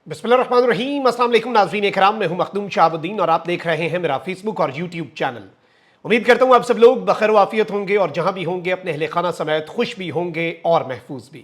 बिस्मिल्लाहिर्रहमानिर्रहीम। अस्सलाम वालेकुम नाज़रीन इकराम, मैं हूं मखदूम शहाबुद्दीन और आप देख रहे हैं मेरा फेसबुक और यूट्यूब चैनल। उम्मीद करता हूं आप सब लोग बखैर वाफियत होंगे और जहां भी होंगे अपने अहले खाना समेत खुश भी होंगे और महफूज भी।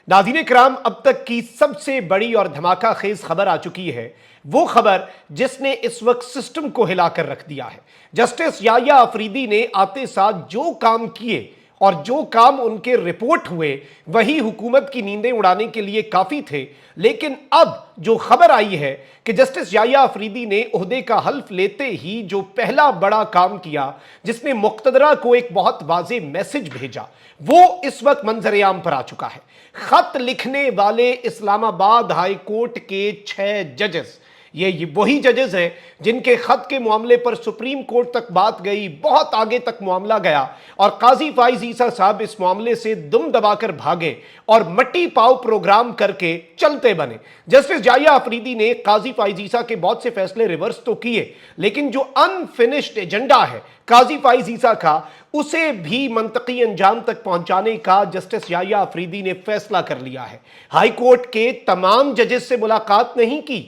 नाज़रीन इकराम, अब तक की सबसे बड़ी और धमाका खेज खबर आ चुकी है, वो खबर जिसने इस वक्त सिस्टम को हिलाकर रख दिया है। जस्टिस याह्या अफरीदी ने आते साथ जो काम किए और जो काम उनके रिपोर्ट हुए वही हुकूमत की नींदें उड़ाने के लिए काफी थे। लेकिन अब जो खबर आई है कि जस्टिस याह्या अफरीदी ने ओहदे का हल्फ लेते ही जो पहला बड़ा काम किया, जिसने मुक्तदरा को एक बहुत वाज़े मैसेज भेजा, वो इस वक्त मंजरेआम पर आ चुका है। खत लिखने वाले इस्लामाबाद हाई कोर्ट के 6 जजेस, ये वही जजेस हैं जिनके खत के मामले पर सुप्रीम कोर्ट तक बात गई, बहुत आगे तक मामला गया और काजी फाइज ईसा साहब इस मामले से दुम दबाकर भागे और मट्टी पाव प्रोग्राम करके चलते बने। जस्टिस याह्या अफरीदी ने काजी फाइज ईसा के बहुत से फैसले रिवर्स तो किए, लेकिन जो अनफिनिश्ड एजेंडा है काजी फाइज ईसा का, उसे भी मंतकी अंजाम तक पहुंचाने का जस्टिस याह्या अफरीदी ने फैसला कर लिया है। हाई कोर्ट के तमाम जजेस से मुलाकात नहीं की।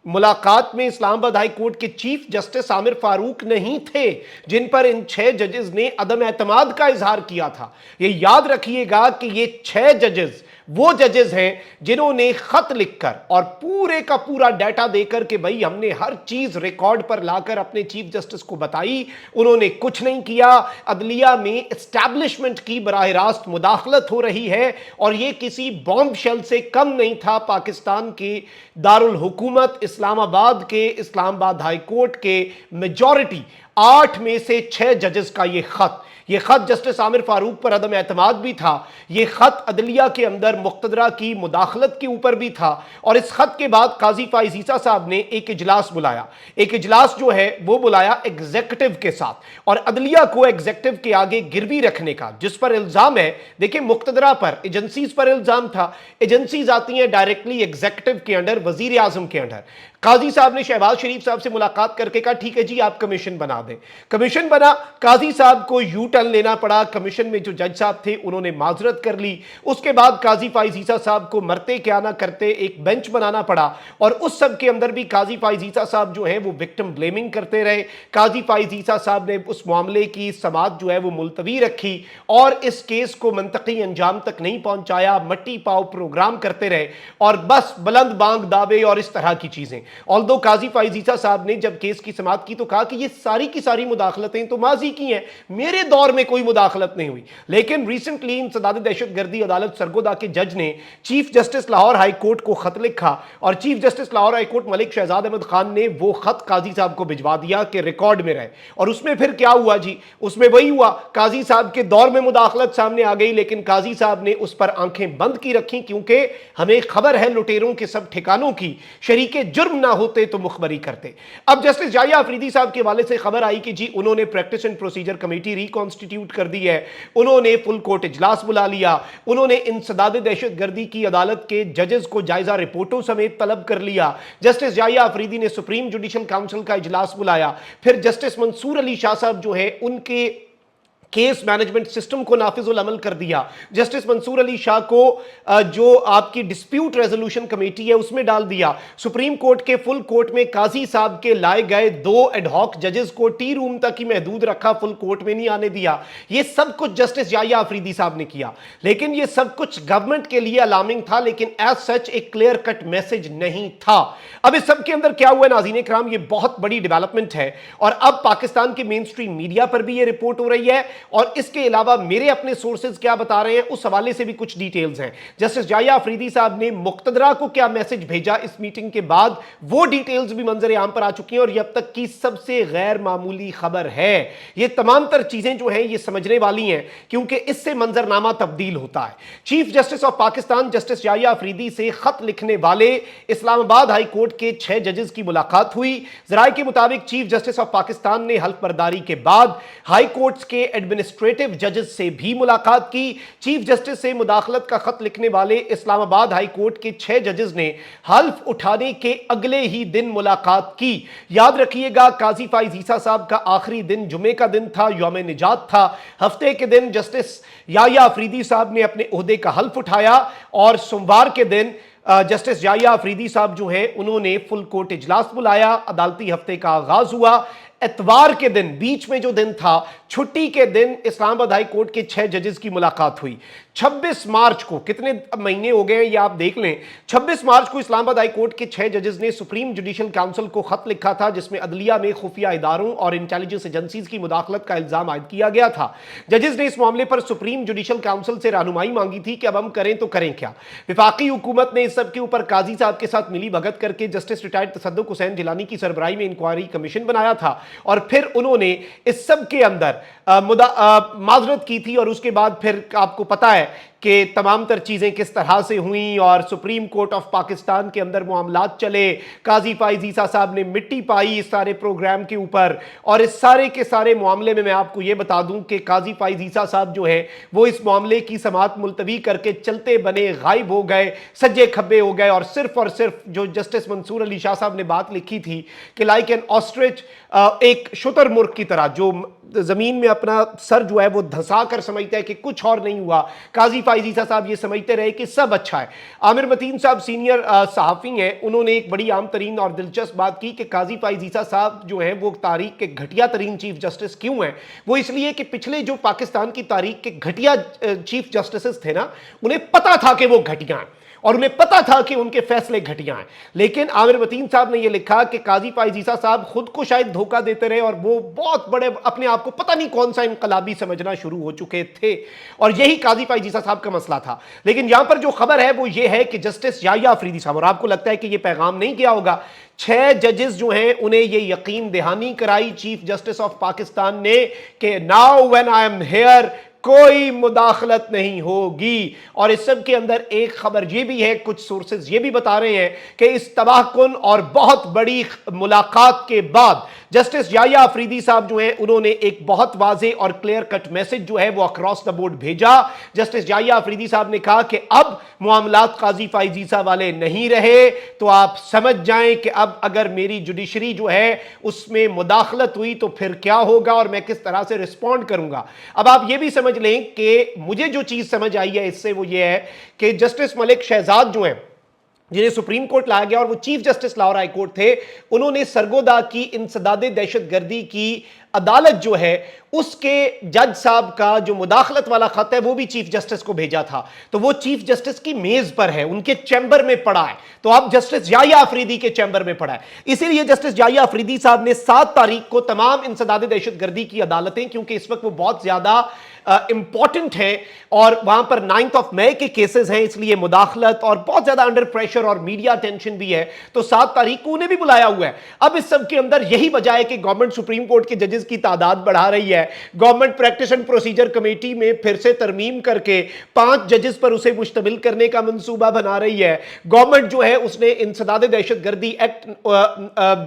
मुलाकात में इस्लामाबाद हाई कोर्ट के चीफ जस्टिस आमिर फारूक नहीं थे, जिन पर इन 6 जजेस ने अदम एतमाद का इजहार किया था। ये याद रखिएगा कि ये 6 जजेस वो जजेस हैं जिन्होंने खत लिखकर और पूरे का पूरा डाटा देकर कि भाई हमने हर चीज रिकॉर्ड पर लाकर अपने चीफ जस्टिस को बताई, उन्होंने कुछ नहीं किया। अदलिया में एस्टैब्लिशमेंट की बराह रास्त मुदाखलत हो रही है और यह किसी बॉम्ब शेल से कम नहीं था। पाकिस्तान के दारुल हुकूमत इस्लामाबाद के इस्लामाबाद हाई कोर्ट के मेजॉरिटी 8 में से 6 जजेस का यह खत जस्टिस आमिर फारूक पर अदम एतमाद भी था। यह खत अदलिया के अंदर मुक्तदरा की मुदाखलत के ऊपर भी था। और इस खत के बाद काजी फाइज ईसा साहब ने एक इजलास बुलाया। एक इजलास जो है वो बुलाया एग्जीक्यूटिव के साथ और अदलिया को एग्जीक्यूटिव के आगे गिरवी रखने का, जिस पर इल्जाम है, देखिए मुक्तदरा पर, एजेंसीज पर इल्जाम था। एजेंसीज आती हैं डायरेक्टली एग्जीक्यूटिव के अंडर, वजीर आजम के अंडर। काजी साहब ने शहबाज शरीफ साहब से मुलाकात करके कहा ठीक है जी आप कमीशन बना दें। कमीशन बना, काजी साहब को यू टर्न लेना पड़ा। कमीशन में जो जज साहब थे उन्होंने माजरत कर ली। उसके बाद काजी फाइज ईसा साहब को मरते क्या ना करते एक बेंच बनाना पड़ा और उस सब के अंदर भी काजी फाइज ईसा साहब जो है वो विक्टिम ब्लेमिंग करते रहे। काजी फाइज ईसा साहब ने उस मामले की समाअत जो है वो मुलतवी रखी और इस केस को मंतकी अंजाम तक नहीं पहुंचाया। मट्टी पाव प्रोग्राम करते रहे और बस बुलंद बांग दावे और इस तरह की चीजें। ऑल्दो काजी फाइज ईसा साहब ने जब केस की समाअत की तो कहा कि ये सारी की सारी मुदाखलतें तो माजी की हैं, मेरे दौर में कोई मुदाखलत नहीं हुई। लेकिन रिसेंटली इंसदाद दहशतगर्दी अदालत सरगोदा के जज ने chief justice Lahore high court को खत लिखा और chief justice Lahore high court Malik Shahzad Ahmad Khan ने वो खत काजी साहब को भिजवा दिया कि रिकॉर्ड में रहे। और उसमें फिर क्या हुआ जी, उसमें वही हुआ, काजी साहब के दौर में मुदाखलत सामने आ गई, लेकिन काजी साहब ने उस पर आंखें बंद की रखी, क्योंकि हमें खबर है लुटेरों के सब ठिकानों की, शरीके जुर्म ना होते तो मुखबरी करते। अब जस्टिस याह्या अफरीदी साहब के हवाले से खबर आई कि जी उन्होंने practice and procedure committee reconstitute कर दी है, उन्होंने फुल कोर्ट इजलास बुला लिया, उन्होंने इंसदाद दहशतगर्दी की अदालत के जजेस को जायजा रिपोर्टों समेत तलब कर लिया। जस्टिस याह्या अफरीदी ने सुप्रीम जुडिशल काउंसिल का इजलास बुलाया। फिर जस्टिस मंसूर अली शाह साहब जो है उनके केस मैनेजमेंट सिस्टम को नाफिजुल अमल कर दिया। जस्टिस मंसूर अली शाह को जो आपकी डिस्प्यूट रेजोल्यूशन कमेटी है उसमें डाल दिया। सुप्रीम कोर्ट के फुल कोर्ट में काजी साहब के लाए गए 2 एडहॉक जजेस को टी रूम तक ही महदूद रखा, फुल कोर्ट में नहीं आने दिया। यह सब कुछ जस्टिस याह्या अफरीदी साहब ने किया, लेकिन यह सब कुछ गवर्नमेंट के लिए अलार्मिंग था, लेकिन एज सच एक क्लियर कट मैसेज नहीं था। अब इस सब के अंदर क्या हुआ नाज़रीन इकराम, यह बहुत बड़ी डेवलपमेंट है और अब पाकिस्तान के मेन स्ट्रीम मीडिया पर भी यह रिपोर्ट हो रही है और इसके अलावा मेरे अपने सोर्सेज क्या बता रहे हैं उस हवाले से भी कुछ डिटेल्स हैं। जस्टिस याह्या अफरीदी साहब ने मुक्तदरा को क्या मैसेज भेजा इस मीटिंग के बाद, वो डिटेल्स भी मंजर आम पर आ चुकी हैं और ये अब तक की सबसे गैर मामूली खबर है। ये तमाम तर चीजें जो हैं ये समझने वाली हैं, क्योंकि इससे मंजरनामा तब्दील होता है। Chief justice of Pakistan justice Yahya Afridi से खत लिखने वाले इस्लामाबाद हाई कोर्ट के 6 जजेस की मुलाकात हुई। जराये के मुताबिक चीफ जस्टिस ऑफ पाकिस्तान ने हल्फ बर्दारी के बाद हाई कोर्ट्स के एडमिनिस्ट्रेटिव जजेस से भी मुलाकात की। चीफ जस्टिस से मुदाखलत का खत लिखने वाले इस्लामाबाद हाई कोर्ट के 6 जजेस ने हल्फ उठाने के अगले ही दिन मुलाकात की। याद रखिएगा काजी फाइज ईसा साहब का आखिरी दिन जुमे का दिन था, यौम निजात था। हफ्ते के दिन जस्टिस याह्या अफरीदी साहब ने अपने ओहदे का हल्फ उठाया और सोमवार के दिन जस्टिस जाहिया अफरीदी साहब जो हैं उन्होंने फुल कोर्ट इजलास बुलाया। अदालती हफ्ते का आगाज हुआ। इतवार के दिन, बीच में जो दिन था, छुट्टी के दिन, इस्लामाबाद हाई कोर्ट के 6 जजेस की मुलाकात हुई। 26 मार्च को, कितने महीने हो गए ये आप देख लें, 26 मार्च को इस्लामाबाद हाई कोर्ट के 6 जजेस ने सुप्रीम जुडिशल काउंसिल को खत लिखा था जिसमें अदलिया में खुफिया इदारों और इंटेलिजेंस एजेंसीज की मुदाखलत का इल्जाम आयद किया गया था। जजेस ने इस मामले पर सुप्रीम जुडिशल काउंसिल से रहनुमाई मांगी थी कि अब हम करें तो करें क्या। विफाकी हुकूमत ने इस सब के ऊपर काजी साहब के साथ मिली भगत करके जस्टिस रिटायर्ड तसद्दुक हुसैन जिलानी की सरबराही में इंक्वायरी कमीशन बनाया था और फिर उन्होंने इस सब के अंदर माजरत की थी और उसके बाद फिर आपको पता है कि तमाम तर चीज़ें किस तरह से हुई और सुप्रीम कोर्ट ऑफ पाकिस्तान के अंदर मामलात चले। काजी फाइज ईसा साहब ने मिट्टी पाई इस सारे प्रोग्राम के ऊपर और इस सारे के सारे मामले में मैं आपको ये बता दूं कि काजी फाइज ईसा साहब जो है वो इस मामले की समाअत मुलतवी करके चलते बने, गायब हो गए, सज्जे खब्बे हो गए और सिर्फ जो जस्टिस मंसूर अली शाह साहब ने बात लिखी थी कि लाइक एन ऑस्ट्रिच, एक शुतुरमुर्ग की तरह जो जमीन में अपना सर जो है वो धंसा कर समझता है कि कुछ और नहीं हुआ, काजी फाइज ईसा साहब ये समझते रहे कि सब अच्छा है। आमिर मतीन साहब सीनियर सहाफ़ी हैं, उन्होंने एक बड़ी आम तरीन और दिलचस्प बात की कि काजी फाइज ईसा साहब जो हैं वो तारीख के घटिया तरीन चीफ जस्टिस क्यों हैं। वो इसलिए कि पिछले जो पाकिस्तान की तारीख के घटिया चीफ जस्टिस थे ना, उन्हें पता था कि वो घटिया हैं और उन्हें पता था कि उनके फैसले घटिया हैं। लेकिन आमिर मतीन साहब ने यह लिखा कि काजी फाइज ईसा साहब खुद को शायद धोखा देते रहे और वो बहुत बड़े अपने आप को पता नहीं कौन सा इनकलाबी समझना शुरू हो चुके थे और यही काजी फाइज ईसा साहब का मसला था। लेकिन यहां पर जो खबर है वो ये है कि जस्टिस जाहिया अफरीदी साहब, और आपको लगता है कि यह पैगाम नहीं गया होगा, 6 जजेस जो हैं उन्हें यह यकीन दहानी कराई चीफ जस्टिस ऑफ पाकिस्तान ने कि now when I am here कोई मुदाखलत नहीं होगी। और इस सब के अंदर एक खबर यह भी है, कुछ सोर्सेज ये भी बता रहे हैं कि इस तबाहकुन और बहुत बड़ी मुलाकात के बाद जस्टिस जाहिया अफरीदी साहब जो हैं उन्होंने एक बहुत वाज़े और क्लियर कट मैसेज जो है वो अक्रॉस द बोर्ड भेजा। जस्टिस जाहिया अफरीदी साहब ने कहा कि अब मामलात काजी फाइज ईसा वाले नहीं रहे तो आप समझ जाएं कि अब अगर मेरी जुडिशरी जो है उसमें मुदाखलत हुई तो फिर क्या होगा और मैं किस तरह से रिस्पॉन्ड करूंगा। अब आप ये भी समझ लें कि मुझे जो चीज समझ आई है इससे वो ये है कि जस्टिस मलिक शहजाद जो है जिन्हें सुप्रीम कोर्ट लाया गया और वो chief justice Lahore high court थे, उन्होंने सरगोदा की इंसदादे दहशतगर्दी की अदालत जो है उसके जज साहब का जो मुदाखलत वाला खत है वो भी चीफ जस्टिस को भेजा था। तो वो चीफ जस्टिस की मेज पर है, उनके चैम्बर में पड़ा है। तो अब जस्टिस जाहिया अफरीदी के चैम्बर में पड़ा है। इसीलिए जस्टिस जाहिया अफरीदी साहब ने 7 तारीख को तमाम इंसदादे दहशतगर्दी की अदालतें, क्योंकि इस वक्त वो बहुत ज्यादा इंपॉर्टेंट है और वहां पर 9 मई के केसेस हैं, इसलिए मुदाखलत और बहुत ज्यादा अंडर प्रेशर और मीडिया टेंशन भी है, तो 7 तारीख को उन्हें भी बुलाया हुआ है। अब इस सब के अंदर यही वजह है कि गवर्नमेंट सुप्रीम कोर्ट के जजेस की तादाद बढ़ा रही है। Government practice and procedure committee में फिर से तरमीम करके 5 जजेस पर उसे मुश्तमिल करने का मंसूबा बना रही है। गवर्नमेंट जो है उसने इंसदादे दहशतगर्दी एक्ट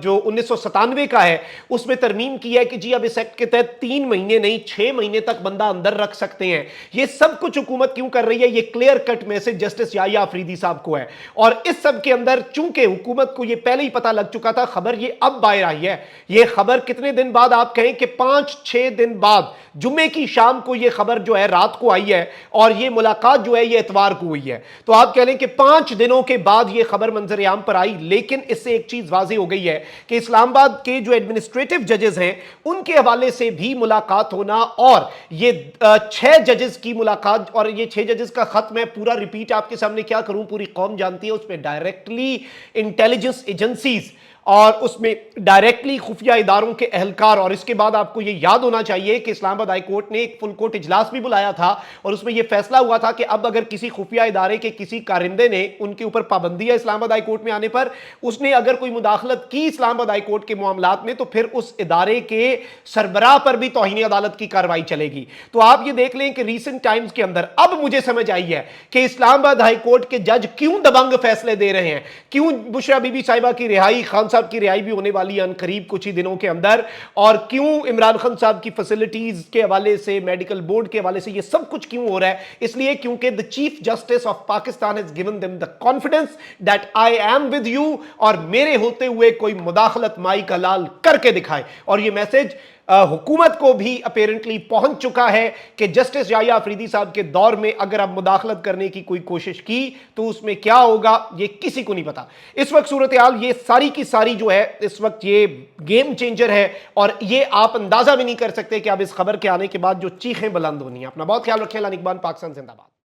जो 1997 का है उसमें तरमीम की है कि जी अब इस एक्ट के तहत 3 महीने नहीं 6 महीने तक बंदा अंदर रख सकते हैं। ये सब कुछ हुकूमत क्यों कर रही है? ये clear cut message justice Yahya Afridi sahab को है। और इस सब के अंदर चूंकि हुकूमत को ये पहले ही पता लग चुका था, खबर ये अब बाहर आई है। ये खबर कितने दिन बाद? आप कहें कि 5-6 दिन बाद, जुम्मे की शाम को ये खबर जो है रात को आई है और ये मुलाकात जो है ये इतवार को हुई है। तो आप कह लें कि 5 दिनों के बाद ये खबर मंजर आम पर आई। लेकिन इससे एक चीज वाज़े हो गई है कि इस्लामाबाद के जो एडमिनिस्ट्रेटिव जजेस हैं उनके हवाले से भी मुलाकात होना और ये 6 जजेस की मुलाकात, और ये 6 जजेस का खत मैं पूरा रिपीट आपके सामने क्या करूं, पूरी कौम जानती है, उसमें डायरेक्टली इंटेलिजेंस एजेंसीज और उसमें डायरेक्टली खुफिया इदारों के अहलकार। और इसके बाद आपको यह याद होना चाहिए कि इस्लामाबाद हाई कोर्ट ने एक फुल कोर्ट इजलास भी बुलाया था और उसमें यह फैसला हुआ था कि अब अगर किसी खुफिया इदारे के किसी कारिंदे ने, उनके ऊपर पाबंदी है इस्लामाबाद हाई कोर्ट में आने पर, उसने अगर कोई मुदाखलत की इस्लामाबाद हाई कोर्ट के मामलात में तो फिर उस इदारे के सरबराह पर भी तौहीन अदालत की कार्रवाई चलेगी। तो आप ये देख लें कि रीसेंट टाइम्स के अंदर अब मुझे समझ आई है कि इस्लामाबाद हाई कोर्ट के जज क्यों दबंग फैसले दे रहे हैं, क्यों बुशरा बीबी साहिबा की रिहाई, खान की रिहाई भी होने वाली है अनकरीब कुछ ही दिनों के अंदर, और क्यों इमरान खान साहब की फैसिलिटीज के हवाले से, मेडिकल बोर्ड के हवाले से ये सब कुछ क्यों हो रहा है? इसलिए क्योंकि the chief justice of Pakistan has given them the confidence that I am with you, और मेरे होते हुए कोई मुदाखलत माई का लाल करके दिखाए। और ये मैसेज हुकूमत को भी अपेरेंटली पहुंच चुका है कि जस्टिस याहिया अफरीदी साहब के दौर में अगर अब मुदाखलत करने की कोई कोशिश की तो उसमें क्या होगा ये किसी को नहीं पता। इस वक्त सूरत हाल ये सारी की सारी जो है इस वक्त ये गेम चेंजर है, और ये आप अंदाजा भी नहीं कर सकते कि अब इस खबर के आने के बाद जो चीखें बुलंद होनी है। अपना बहुत ख्याल रखें। अल्लाह निगहबान। पाकिस्तान जिंदाबाद।